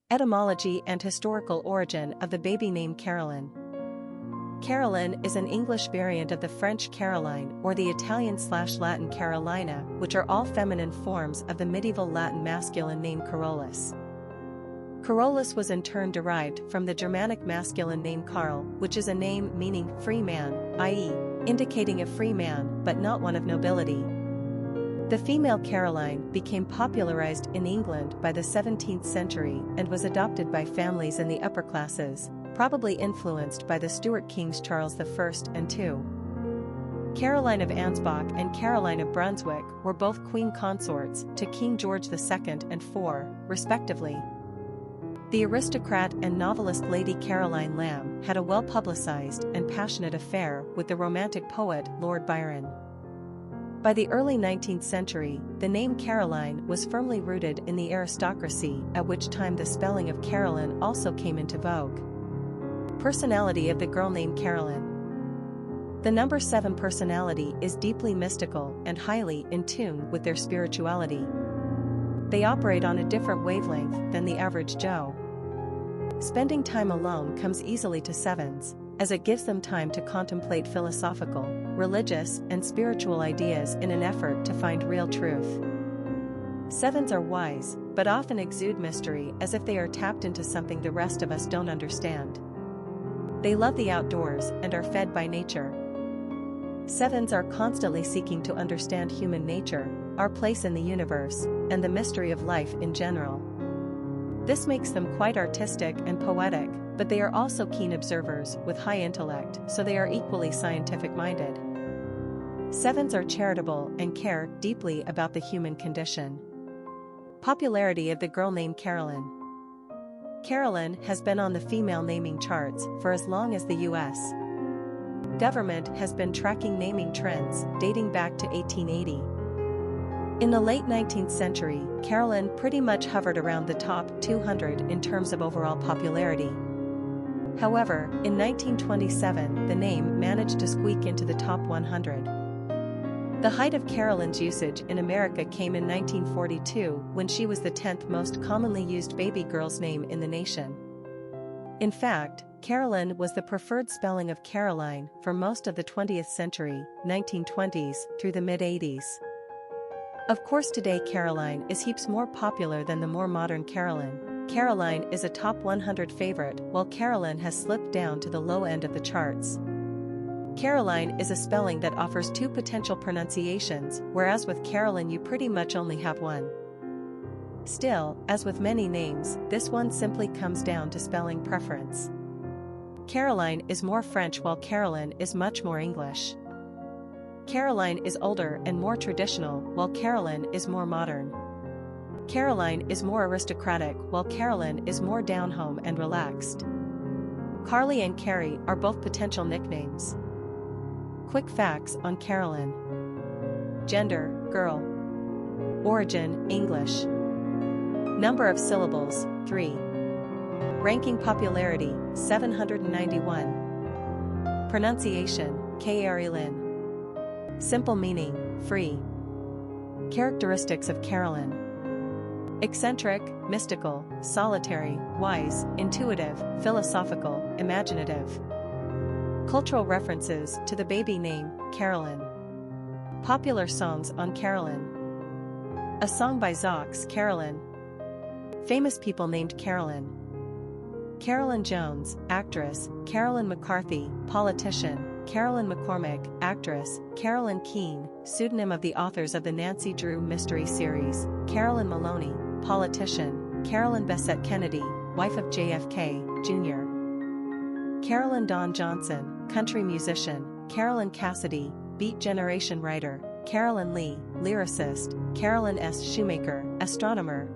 Etymology and historical origin of the baby name Carolyn. Carolyn is an English variant of the French Caroline or the Italian/Latin Carolina, which are all feminine forms of the medieval Latin masculine name Carolus. Carolus was in turn derived from the Germanic masculine name Karl, which is a name meaning free man, i.e., indicating a free man but not one of nobility. The female Caroline became popularized in England by the 17th century and was adopted by families in the upper classes, probably influenced by the Stuart kings Charles I and II. Caroline of Ansbach and Caroline of Brunswick were both queen consorts to King George II and IV, respectively. The aristocrat and novelist Lady Caroline Lamb had a well-publicized and passionate affair with the Romantic poet Lord Byron. By the early 19th century, the name Caroline was firmly rooted in the aristocracy, at which time the spelling of Carolyn also came into vogue. Personality of the girl named Carolyn. The number 7 personality is deeply mystical and highly in tune with their spirituality. They operate on a different wavelength than the average Joe. Spending time alone comes easily to 7s, as it gives them time to contemplate philosophical, religious, and spiritual ideas in an effort to find real truth. 7s are wise, but often exude mystery as if they are tapped into something the rest of us don't understand. They love the outdoors and are fed by nature. 7s are constantly seeking to understand human nature, our place in the universe, and the mystery of life in general. This makes them quite artistic and poetic, but they are also keen observers with high intellect, so they are equally scientific-minded. 7s are charitable and care deeply about the human condition. Popularity of the girl named Carolyn. Carolyn has been on the female naming charts for as long as the U.S. government has been tracking naming trends dating back to 1880. In the late 19th century, Carolyn pretty much hovered around the top 200 in terms of overall popularity. However, in 1927, the name managed to squeak into the top 100. The height of Carolyn's usage in America came in 1942 when she was the 10th most commonly used baby girl's name in the nation. In fact, Carolyn was the preferred spelling of Caroline for most of the 20th century, 1920s, through the mid-80s. Of course today Caroline is heaps more popular than the more modern Carolyn. Caroline is a top 100 favorite while Carolyn has slipped down to the low end of the charts. Caroline is a spelling that offers 2 potential pronunciations, whereas with Carolyn you pretty much only have one. Still, as with many names, this one simply comes down to spelling preference. Caroline is more French while Carolyn is much more English. Caroline is older and more traditional while Carolyn is more modern. Caroline is more aristocratic while Carolyn is more down-home and relaxed. Carly and Carrie are both potential nicknames. Quick facts on Carolyn. Gender, girl. Origin, English. Number of syllables, 3. Ranking popularity, 791. Pronunciation, Carolyn. Simple meaning, free. Characteristics of Carolyn. Eccentric, mystical, solitary, wise, intuitive, philosophical, imaginative. Cultural references to the baby name, Carolyn. Popular songs on Carolyn. A song by Zox, Carolyn. Famous people named Carolyn. Carolyn Jones, actress, Carolyn McCarthy, politician, Carolyn McCormick, actress, Carolyn Keene, pseudonym of the authors of the Nancy Drew mystery series, Carolyn Maloney, politician, Carolyn Bessette Kennedy, wife of JFK, Jr. Carolyn Dawn Johnson, country musician, Carolyn Cassidy, Beat Generation writer, Carolyn Lee, lyricist, Carolyn S. Shoemaker, astronomer,